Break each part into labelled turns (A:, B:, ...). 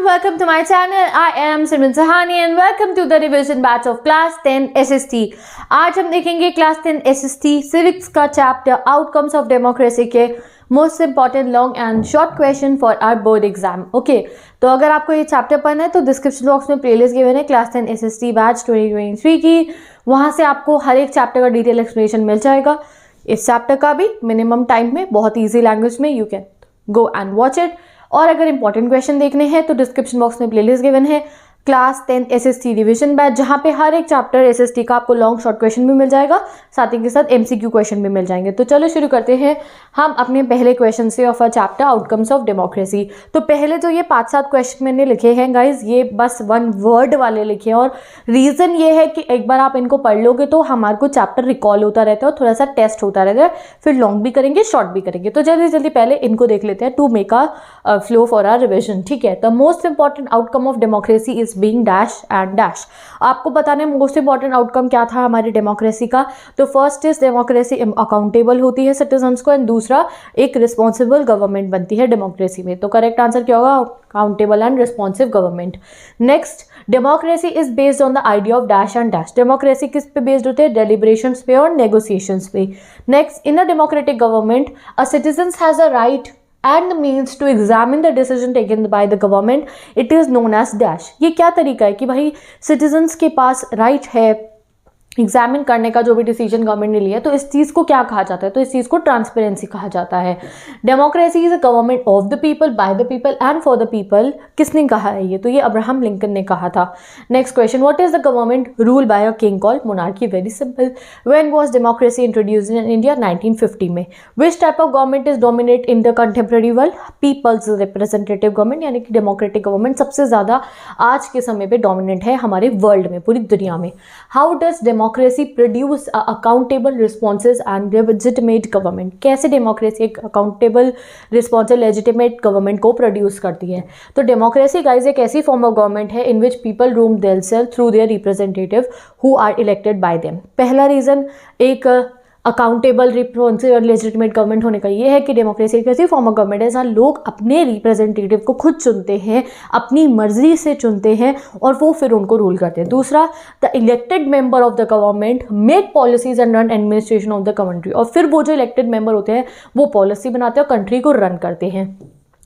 A: welcome to my channel. I am Simran Sahani and welcome to the revision batch of class 10 SST. आज हम देखेंगे class 10 SST civics का chapter outcomes of democracy के most important long and short question for our board exam. Okay, तो अगर आपको ये chapter पढ़ना है तो डिस्क्रिप्शन बॉक्स में प्लेलिस्ट गिवन है क्लास 10 SST बैच 2023 की. वहाँ से आपको हर एक चैप्टर का डिटेल एक्सप्लेनेशन मिल जाएगा. इस चैप्टर का भी मिनिमम टाइम में बहुत ईजी लैंग्वेज में you can go and watch it. और अगर इंपॉर्टेंट क्वेश्चन देखने हैं तो डिस्क्रिप्शन बॉक्स में प्लेलिस्ट गिवन है क्लास 10 SST रिविजन बैच, जहाँ पे हर एक चैप्टर SST का आपको लॉन्ग शॉर्ट क्वेश्चन भी मिल जाएगा, साथ ही के साथ MCQ क्वेश्चन भी मिल जाएंगे. तो चलो शुरू करते हैं हम अपने पहले क्वेश्चन से of a chapter outcomes of democracy. तो पहले जो ये 5-7 क्वेश्चन मैंने लिखे हैं गाइज, ये बस 1 वर्ड वाले लिखे हैं और रीज़न ये है कि एक बार आप इनको पढ़ लोगे तो हमारे को चैप्टर रिकॉल होता रहता है और थोड़ा सा टेस्ट होता रहता है. फिर लॉन्ग भी करेंगे, शॉर्ट भी करेंगे. तो जल्दी जल्दी पहले इनको देख लेते हैं to make a flow for our revision. ठीक है, the most important outcome of democracy is being dash and dash. आपको बताने मोस्ट इंपॉर्टेंट आउटकम क्या था हमारी डेमोक्रेसी का. तो फर्स्ट इज डेमोक्रेसी अकाउंटेबल होती है सिटीजन्स को, एंड दूसरा एक रिस्पॉन्सिबल गवर्नमेंट बनती है डेमोक्रेसी में. तो करेक्ट आंसर क्या होगा? Accountable and responsive government. Next, democracy is based on the idea of dash and dash. Democracy किस पे बेस्ड होते हैं? डेलिब्रेशंस पे और नेगोशिएशंस पे. Next, in a democratic government a citizens has a right and the means to examine the decision taken by the government. It is known as dash. ये क्या तरीका है कि भाई सिटीजन्स के पास राइट है एग्जामिन करने का जो भी डिसीजन गवर्नमेंट ने लिया. तो इस चीज़ को क्या कहा जाता है? तो इस चीज़ को ट्रांसपेरेंसी कहा जाता है. Democracy is a government of the people, bye the people and for the people. किसने कहा है ये? तो ये अब्राहम लिंकन ने कहा था. Next question, what is the government rule by a king called monarchy? Very simple. When was democracy introduced in India? 1950 में. Which type of government is dominate in the contemporary world? Peoples representative government, यानी कि democratic government सबसे ज़्यादा आज के समय पे dominate है हमारे वर्ल्ड में, पूरी दुनिया में. How does democracy produce accountable responses and legitimate government? कैसे डेमोक्रेसी एक अकाउंटेबल रिस्पॉन्सिव लेजिटिमेट गवर्नमेंट को प्रोड्यूस करती है? तो डेमोक्रेसी गाइज एक ऐसी फॉर्म ऑफ गवर्नमेंट है in which people rule themselves through their representative who are elected by them. पहला रीजन एक अकाउंटेबल रिस्पॉन्सिव और लेजिटिमेट गवर्नमेंट होने का ये है कि डेमोक्रेसी एक ऐसी फॉर्म ऑफ गवर्नमेंट है जहाँ लोग अपने रिप्रेजेंटेटिव को खुद चुनते हैं, अपनी मर्जी से चुनते हैं और वो फिर उनको रूल करते हैं. दूसरा, the elected member of the government make policies and run administration of the country. और फिर वो जो इलेक्टेड मेंबर होते हैं वो पॉलिसी बनाते हैं और कंट्री को रन करते हैं.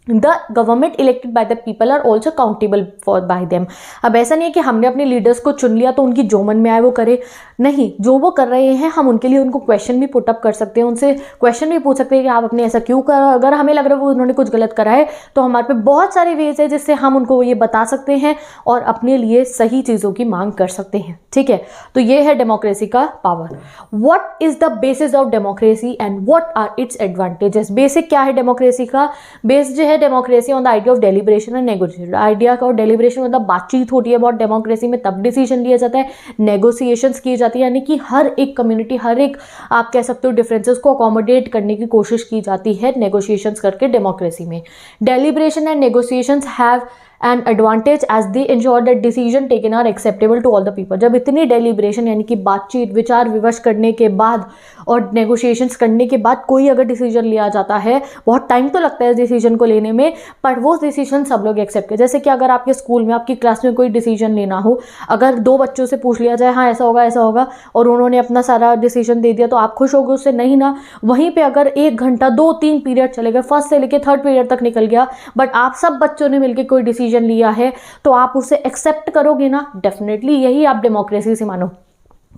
A: The government elected by the people are also accountable for by them. अब ऐसा नहीं है कि हमने अपने लीडर्स को चुन लिया तो उनकी जो मन में आए वो करे. नहीं, जो वो कर रहे हैं हम उनके लिए उनको क्वेश्चन भी पुटअप कर सकते हैं, उनसे क्वेश्चन भी पूछ सकते हैं कि आप अपने ऐसा क्यों कर. अगर हमें लग रहा है वो उन्होंने कुछ गलत करा है तो हमारे पे बहुत सारे वेज है जिससे हम उनको ये बता सकते हैं और अपने लिए सही चीज़ों की मांग कर सकते हैं. ठीक है, तो ये है डेमोक्रेसी का power. What is the basis of democracy and what are its advantages? Basic क्या है डेमोक्रेसी का? बेस जो है democracy on the idea of deliberation and negotiation. Idea का और डेलिब्रेशन मतलब बातचीत होती है बहुत डेमोक्रेसी में, तब डिसीजन लिया जाता है. नेगोशिएशंस किए जाती है, यानी कि हर एक कम्युनिटी, हर एक आप कह सकते हो डिफरेंसेस को अकोमोडेट करने की कोशिश की जाती है नेगोशिएशंस करके डेमोक्रेसी में. Deliberation and negotiations have an advantage as they ensure that decision taken are acceptable to all the people. जब इतनी डेलिब्रेशन यानी कि बातचीत, विचार विमर्श करने के बाद और नेगोशिएशंस करने के बाद कोई अगर डिसीजन लिया जाता है, बहुत टाइम तो लगता है इस डिसीजन को लेने में, पर वो डिसीजन सब लोग एक्सेप्ट करें. जैसे कि अगर आपके स्कूल में, आपकी क्लास में कोई डिसीजन लेना हो, अगर 2 बच्चों से पूछ लिया जाए हाँ ऐसा होगा और उन्होंने अपना सारा डिसीजन दे दिया तो आप खुश होगे उससे? नहीं ना. वहीं पर अगर 1 घंटा 2-3 पीरियड चले गए, फर्स्ट से लेकर 3rd पीरियड तक निकल गया, बट आप सब बच्चों ने मिलकर कोई डिसीजन लिया है तो आप उसे एक्सेप्ट करोगे ना? डेफिनेटली. यही आप डेमोक्रेसी से मानो.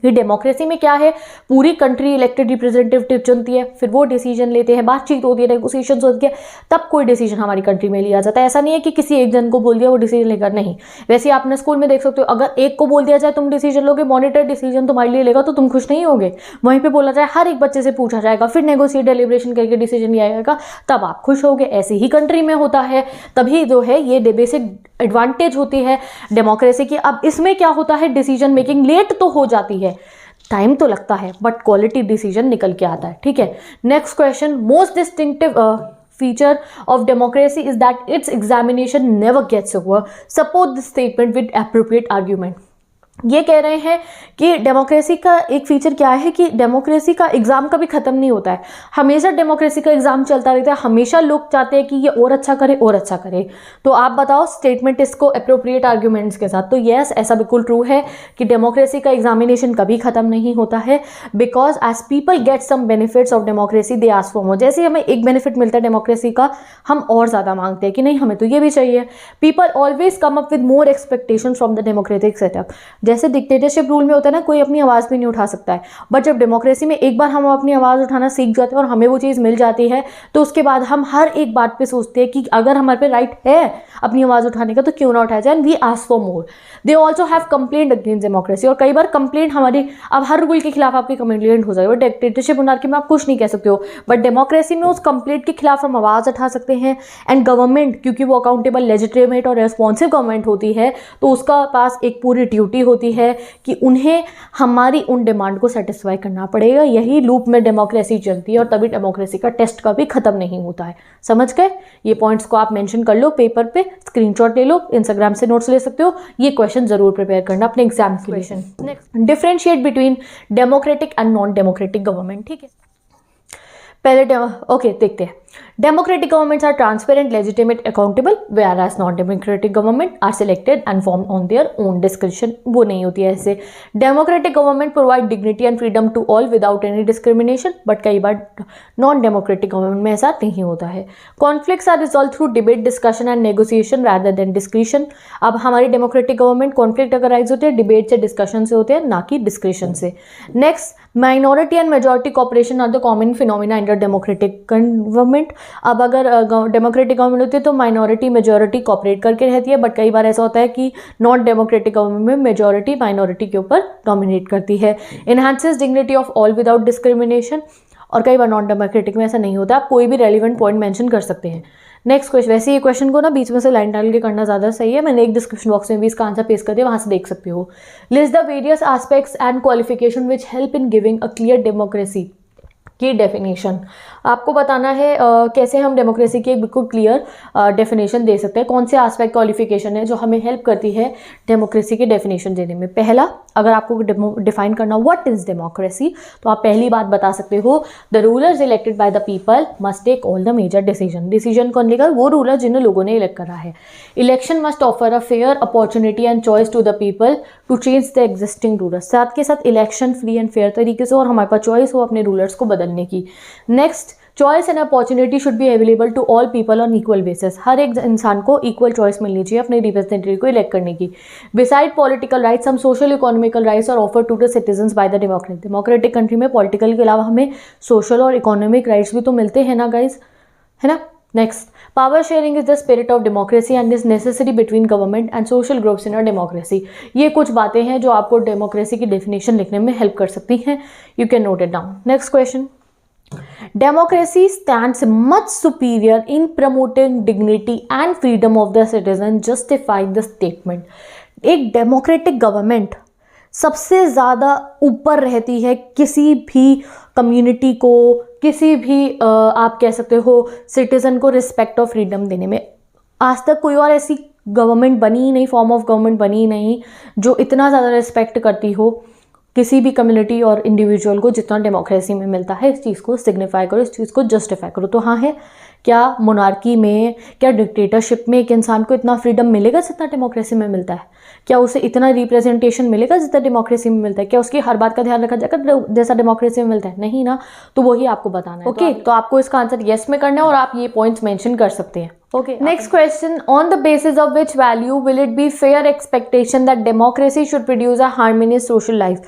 A: ये डेमोक्रेसी में क्या है, पूरी कंट्री इलेक्टेड रिप्रेजेंटेटिव चुनती है, फिर वो डिसीजन लेते हैं, बातचीत होती है, नेगोशिएशन होती है, तब कोई डिसीजन हमारी कंट्री में लिया जाता है. ऐसा नहीं है कि किसी एक जन को बोल दिया वो डिसीजन लेकर. नहीं, वैसे आप अपने स्कूल में देख सकते हो, अगर एक को बोल दिया जाए तुम डिसीजन लोगे, मॉनिटर डिसीजन तुम्हारे लिए लेगा तो तुम खुश नहीं होगे. वहीं पर बोला जाए हर एक बच्चे से पूछा जाएगा, फिर नेगोशिएट डेलिब्रेशन करके डिसीजन लिया जाएगा, तब आप खुश होगे. ऐसे ही कंट्री में होता है, तभी जो है ये बेसिक एडवांटेज होती है डेमोक्रेसी की. अब इसमें क्या होता है, डिसीजन मेकिंग लेट तो हो जाती है, टाइम तो लगता है, बट क्वालिटी डिसीजन निकल के आता है. ठीक है, next question, most distinctive feature of democracy is that its examination never gets over. Support this statement with appropriate argument. ये कह रहे हैं कि डेमोक्रेसी का एक फीचर क्या है कि डेमोक्रेसी का एग्ज़ाम कभी ख़त्म नहीं होता है, हमेशा डेमोक्रेसी का एग्ज़ाम चलता रहता है, हमेशा लोग चाहते हैं कि ये और अच्छा करे और अच्छा करे। तो आप बताओ स्टेटमेंट इसको अप्रोप्रिएट आर्ग्यूमेंट्स के साथ। तो येस, ऐसा बिल्कुल ट्रू है कि डेमोक्रेसी का एग्जामिनेशन कभी ख़त्म नहीं होता है, because as people get some benefits of democracy they ask for more. जैसे हमें एक बेनिफिट मिलता है डेमोक्रेसी का, हम और ज़्यादा मांगते हैं कि नहीं हमें तो ये भी चाहिए। People always come up with more expectation from the democratic setup. जैसे डिक्टेटरशिप रूल में होता है ना, कोई अपनी आवाज़ भी नहीं उठा सकता है, बट जब डेमोक्रेसी में एक बार हम अपनी आवाज़ उठाना सीख जाते हैं और हमें वो चीज़ मिल जाती है, तो उसके बाद हम हर एक बात पे सोचते हैं कि अगर हमारे पे राइट है अपनी आवाज़ उठाने का तो क्यों ना उठाया जाए, and we ask for more. They also have complaint against democracy, और कई बार कंप्लेंट हमारी, अब हर रूल के खिलाफ आपकी कंप्लेंट हो जाएगी। डिक्टेटरशिप मोनार्की में आप कुछ नहीं कह सकते हो, बट डेमोक्रेसी में उस कंप्लेंट के खिलाफ हम आवाज़ उठा सकते हैं। एंड गवर्नमेंट, क्योंकि वो अकाउंटेबल, लेजिटिमेट और रेस्पॉन्सिव गवर्नमेंट होती है, तो उसका पास एक पूरी ड्यूटी होती है कि उन्हें हमारी उन डिमांड को सेटिस्फाई करना पड़ेगा। यही लूप में डेमोक्रेसी चलती है, और तभी डेमोक्रेसी का टेस्ट कभी खत्म नहीं होता है। समझ गए? ये पॉइंट्स को आप मेंशन कर लो पेपर पे, स्क्रीनशॉट ले लो, इंस्टाग्राम से नोट्स ले सकते हो। ये क्वेश्चन जरूर प्रिपेयर करना अपने एग्जाम के लिए। Next, differentiate between democratic and non democratic government. ठीक है, पहले ओके देखते हैं। Democratic governments are transparent, legitimate, accountable, whereas non-democratic government are selected and formed on their own discretion। वो नहीं होती है ऐसे। Democratic government provide dignity and freedom to all without any discrimination, but कई बार non-democratic government में ऐसा नहीं होता है। Conflicts are resolved through debate, discussion and negotiation rather than discretion। अब हमारी democratic government conflict अगर राइज होते हैं डिबेट से, डिस्कशन से होते हैं, ना कि डिस्क्रिशन से। Next, minority and majority cooperation are the common phenomena in the democratic government. अब अगर डेमोक्रेटिक गवर्नमेंट होती है तो माइनॉरिटी मेजॉरिटी कॉपरेट करके रहती है, बट कई बार ऐसा होता है कि नॉन डेमोक्रेटिक गवर्नमेंट में मेजॉरिटी माइनॉरिटी के ऊपर डोमिनेट करती है। Enhances dignity of all without discrimination, और कई बार नॉन डेमोक्रेटिक में ऐसा नहीं होता। आप कोई भी रेलिवेंट पॉइंट मेंशन कर सकते हैं। नेक्स्ट क्वेश्चन, वैसे ये क्वेश्चन को ना बीच में से लाइन डाल के करना ज़्यादा सही है, मैंने एक डिस्क्रिप्शन बॉक्स में भी इसका आंसर पेश कर दिया, वहाँ से देख सकते हो। List the various aspects and qualification which help in giving a clear democracy की डेफिनेशन। आपको बताना है कैसे हम डेमोक्रेसी की एक बिल्कुल क्लियर डेफिनेशन दे सकते हैं, कौन से एस्पेक्ट क्वालिफिकेशन है जो हमें हेल्प करती है डेमोक्रेसी की डेफिनेशन देने में। पहला, अगर आपको डिफाइन करना व्हाट इज डेमोक्रेसी, तो आप पहली बात बता सकते हो, the rulers elected by the people must take all the major decision. Decision कौन लेगा? वो रूलर जिन्हें लोगों ने इलेक्ट करा है। Election must offer a fair opportunity and choice to the people to change the existing rulers. साथ के साथ इलेक्शन फ्री एंड फेयर तरीके से और हमारे पास चॉइस हो अपने रूलर्स को बदलने की। Next, choice and opportunity should be available to all people on equal basis. हर एक इंसान को इक्वल चॉइस मिलनी चाहिए अपने रिप्रेजेंटेटिव को इलेक्ट करने की। Beside political rights, some social economical rights are offer to the citizens by the democratic country में पॉलिटिकल के अलावा हमें सोशल और इकोनॉमिक राइट्स भी तो मिलते हैं ना गाइज, है ना। Next, power sharing is the spirit of democracy and is necessary between government and social groups in a democracy. ये कुछ बातें हैं जो आपको डेमोक्रेसी की डेफिनेशन लिखने में हेल्प कर सकती हैं। You can note it down. Next question, democracy stands much superior in promoting dignity and freedom of the citizen, justify the statement। एक डेमोक्रेटिक गवर्नमेंट सबसे ज़्यादा ऊपर रहती है किसी भी कम्युनिटी को, किसी भी आप कह सकते हो सिटीज़न को रिस्पेक्ट और फ्रीडम देने में। आज तक कोई और ऐसी गवर्नमेंट बनी ही नहीं, फॉर्म ऑफ गवर्नमेंट बनी ही नहीं जो इतना ज़्यादा रिस्पेक्ट करती हो किसी भी कम्युनिटी और इंडिविजुअल को जितना डेमोक्रेसी में मिलता है। इस चीज़ को सिग्निफाई करो, इस चीज़ को जस्टिफाई करो। तो हाँ है, क्या मोनार्की में, क्या डिक्टेटरशिप में एक इंसान को इतना फ्रीडम मिलेगा जितना डेमोक्रेसी में मिलता है? क्या उसे इतना रिप्रेजेंटेशन मिलेगा जितना डेमोक्रेसी में मिलता है? क्या उसकी हर बात का ध्यान रखा जाएगा जैसा डेमोक्रेसी में मिलता है? नहीं ना। तो वही आपको बताना है। ओके, तो आपको इसका आंसर येस में करना है और आप ये पॉइंट्स मेंशन कर सकते हैं। Okay. Next question, on the basis of which value will it be fair expectation that democracy should produce a harmonious social life?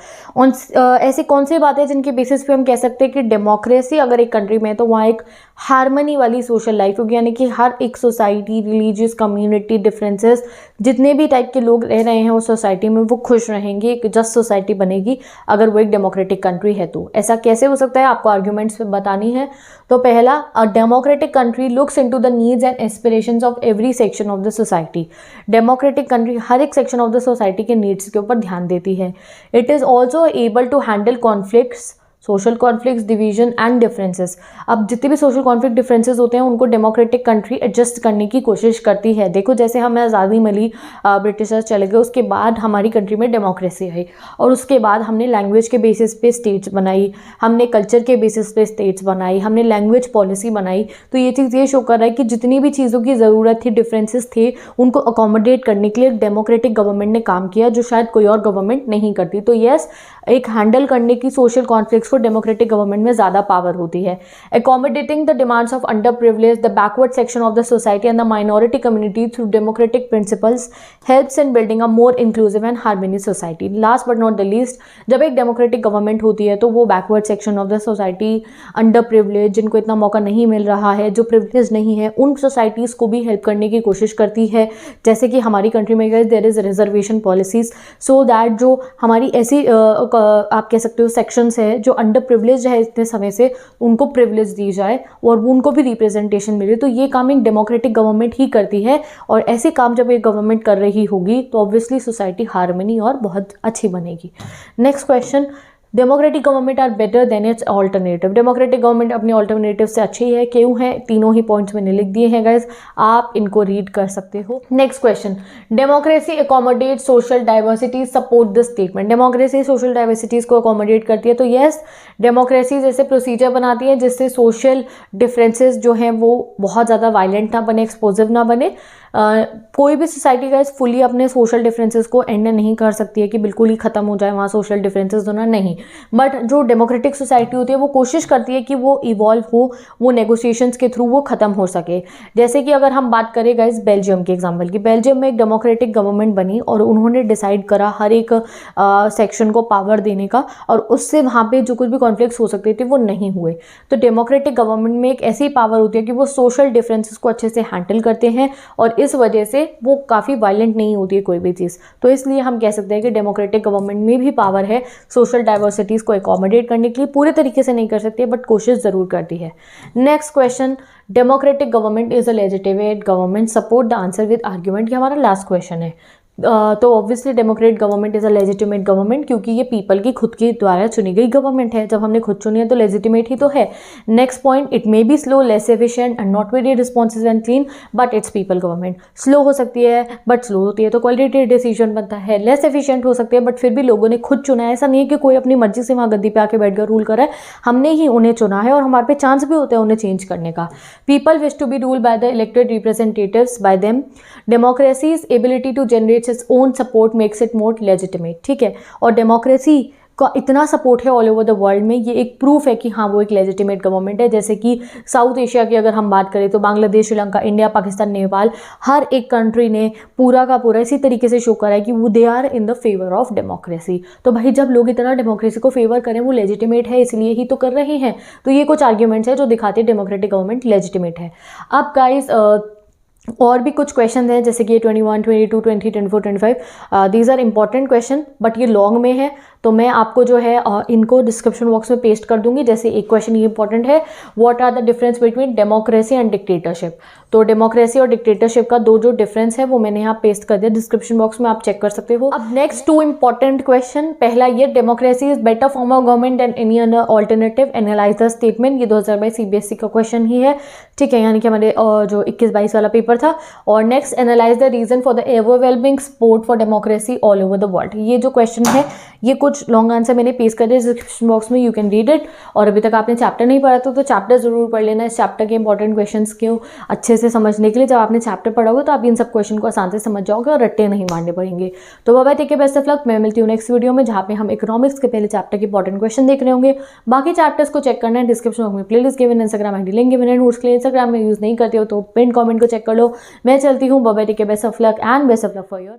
A: ऐसी कौन सी बातें जिनके बेसिस पे हम कह सकते हैं कि डेमोक्रेसी अगर एक कंट्री में है तो वहाँ एक हारमनी वाली सोशल लाइफ होगी, यानी कि हर एक सोसाइटी, रिलीजियस कम्युनिटी, डिफरेंसेस, जितने भी टाइप के लोग रह रहे हैं उस सोसाइटी में वो खुश रहेंगे, एक जस्ट सोसाइटी बनेगी अगर वो एक डेमोक्रेटिक कंट्री है। तो ऐसा कैसे हो सकता है, आपको आर्ग्यूमेंट्स बतानी है। तो पहला, a democratic country looks into the needs and aspirations of every section of the society. Democratic country हर एक सेक्शन ऑफ द सोसाइटी के नीड्स के ऊपर ध्यान देती है। It is also able to handle conflicts social conflicts, division and differences. अब जितने भी सोशल कॉन्फ्लिक्ट डिफरेंसेस होते हैं उनको डेमोक्रेटिक कंट्री एडजस्ट करने की कोशिश करती है। देखो जैसे हमें आज़ादी मिली, ब्रिटिशर्स चले गए, उसके बाद हमारी कंट्री में डेमोक्रेसी आई और उसके बाद हमने लैंग्वेज के बेसिस पे स्टेट्स बनाई, हमने कल्चर के बेसिस पे स्टेट्स बनाई, हमने लैंग्वेज पॉलिसी बनाई। तो ये चीज़ ये शो कर रहा है कि जितनी भी चीज़ों की ज़रूरत थी, डिफरेंसेस थे, उनको अकोमोडेट करने के लिए डेमोक्रेटिक गवर्नमेंट ने काम किया, जो शायद कोई और गवर्नमेंट नहीं करती। तो यस, एक हैंडल करने की सोशल कॉन्फ्लिक्ट्स को डेमोक्रेटिक गवर्नमेंट में ज़्यादा पावर होती है। Accommodating the demands of underprivileged, the backward section of the society and the minority community through democratic principles helps in building a more inclusive and harmonious society. Last but not the least, जब एक democratic government होती है तो वो backward section of the society, under privilege, जिनको इतना मौका नहीं मिल रहा है, जो प्रिविलेज नहीं है, उन सोसाइटीज़ को भी हेल्प करने की कोशिश करती है। जैसे कि हमारी कंट्री में there is reservation policies, so that जो हमारी ऐसी आप कह सकते हो सेक्शंस है जो अंडर प्रिविलेज है इतने समय से, उनको प्रिविलेज दी जाए और उनको भी रिप्रेजेंटेशन मिले। तो ये काम एक डेमोक्रेटिक गवर्नमेंट ही करती है और ऐसे काम जब एक गवर्नमेंट कर रही होगी तो ऑब्वियसली सोसाइटी हार्मनी और बहुत अच्छी बनेगी। Next question, democratic government are better than its alternative. Democratic government अपने ऑल्टरनेटिव से अच्छी है, क्यों है? तीनों ही पॉइंट्स मैंने लिख दिए हैं गाइज, आप इनको रीड कर सकते हो। Next question, democracy accommodate social diversity, support the statement. Democracy social diversities को अकोमोडेट करती है। तो येस, डेमोक्रेसी जैसे प्रोसीजर बनाती है जिससे सोशल डिफरेंसेस जो हैं वो बहुत ज़्यादा वायलेंट ना बने, एक्सपोजिव ना बने। कोई भी सोसाइटी गाइस फुली अपने सोशल डिफरेंसेस को एंड नहीं कर सकती है कि बिल्कुल ही ख़त्म हो जाए वहाँ सोशल डिफरेंसेस होना, नहीं। बट जो डेमोक्रेटिक सोसाइटी होती है वो कोशिश करती है कि वो इवॉल्व हो, वो नेगोशिएशंस के थ्रू वो ख़त्म हो सके। जैसे कि अगर हम बात करें गाइस बेल्जियम के एग्जाम्पल की, बेल्जियम में एक डेमोक्रेटिक गवर्नमेंट बनी और उन्होंने डिसाइड करा हर एक सेक्शन को पावर देने का, और उससे वहाँ पर जो कुछ भी कॉन्फ्लिक्ट्स हो सकते थे वो नहीं हुए। तो डेमोक्रेटिक गवर्नमेंट में एक ऐसी पावर होती है कि वो सोशल डिफरेंसेस को अच्छे से हैंडल करते हैं और इस वजह से वो काफ़ी वायलेंट नहीं होती है कोई भी चीज़। तो इसलिए हम कह सकते हैं कि डेमोक्रेटिक गवर्नमेंट में भी पावर है सोशल डाइवर्सिटीज़ को एकोमोडेट करने के लिए। पूरे तरीके से नहीं कर सकती है बट कोशिश ज़रूर करती है। Next question, democratic government is a legitimate government, support the answer with argument. ये हमारा लास्ट क्वेश्चन है। तो obviously democratic government is a legitimate government, क्योंकि ये पीपल की खुद की द्वारा चुनी गई गवर्नमेंट है। जब हमने खुद चुनी है तो लेजिटिमेट ही तो है। Next point, it may be slow, less efficient and not very responsive and clean, but it's people government. Slow हो सकती है बट स्लो होती है तो क्वालिटी डिसीजन बनता है। लेस एफिशिएंट हो सकती है बट फिर भी लोगों ने खुद चुना है। ऐसा नहीं है कि कोई अपनी मर्जी से वहाँ गद्दी पे आके बैठ कर रूल कर रहा है, हमने ही उन्हें चुना है और हमारे पे चांस भी होता है उन्हें चेंज करने का। People wish to be ruled by the elected representatives by them. Democracy's ability to generate its own support makes it more legitimate. ठीक है, और डेमोक्रेसी का इतना सपोर्ट है ऑल ओवर द वर्ल्ड में, ये एक प्रूफ है कि हाँ वो एक लेजिटिमेट गवर्नमेंट है। जैसे कि साउथ एशिया की अगर हम बात करें तो बांग्लादेश, श्रीलंका, इंडिया, पाकिस्तान, नेपाल, हर एक कंट्री ने पूरा का पूरा इसी तरीके से शो करा है कि वो they are in the favour of democracy. तो भाई जब लोग इतना डेमोक्रेसी को फेवर करें, वो लेजिटिमेट है इसलिए ही तो कर रहे हैं। तो ये कुछ आर्ग्यूमेंट्स है जो दिखाते हैं डेमोक्रेटिक गवर्नमेंट लेजिटिमेट है। अब गाइस और भी कुछ क्वेश्चन हैं जैसे कि 21, 22, 20, 24, 25, these are important question but ये लॉन्ग में है, तो मैं आपको जो है इनको डिस्क्रिप्शन बॉक्स में पेस्ट कर दूंगी। जैसे एक क्वेश्चन ये इंपॉर्टेंट है, what are the difference between democracy and dictatorship. तो डेमोक्रेसी और डिक्टेटरशिप का जो डिफरेंस है वो मैंने यहाँ पेस्ट कर दिया डिस्क्रिप्शन बॉक्स में, आप चेक कर सकते हो। अब नेक्स्ट 2 इंपॉर्टेंट क्वेश्चन, पहला ये, democracy is better form of government and any other alternative, analyse the statement. ये 2022 CBSE का क्वेश्चन ही है, ठीक है, यानी कि हमारे जो 21-22 वाला पेपर था। और next, analyse the reason for the overwhelming support for democracy all over the world. ये जो क्वेश्चन है ये कुछ लॉन्ग आंसर मैंने पेस्ट कर दिया डिस्क्रिप्शन बॉक्स में, यू कैन रीड इट। और अभी तक आपने चैप्टर नहीं पढ़ा तो चैप्टर जरूर पढ़ लेना, इस चैप्टर के इंपॉर्टेंट क्वेश्चंस क्यों अच्छे से समझने के लिए। जब आपने चैप्टर पढ़ा होगा तो आप इन सब क्वेश्चन को आसान से समझ जाओगे और रट्टे नहीं मारने पड़ेंगे। तो bye bye, take care, best of luck. मैं मिलती हूँ नेक्स्ट वीडियो में जहाँ पे हम इकोनॉमिक्स के पहले चैप्टर के इंपॉर्टेंट क्वेश्चन देख रहे होंगे। बाकी चैप्टर्स को चेक करना है डिस्क्रिप्शन बॉक्स में playlist given, Instagram handle link given है। नोट्स के लिए इंस्टाग्राम में यूज नहीं करते हो तो पिन कमेंट को चेक कर लो। मैं चलती हूँ, bye bye, take care, best of luck and best of luck for your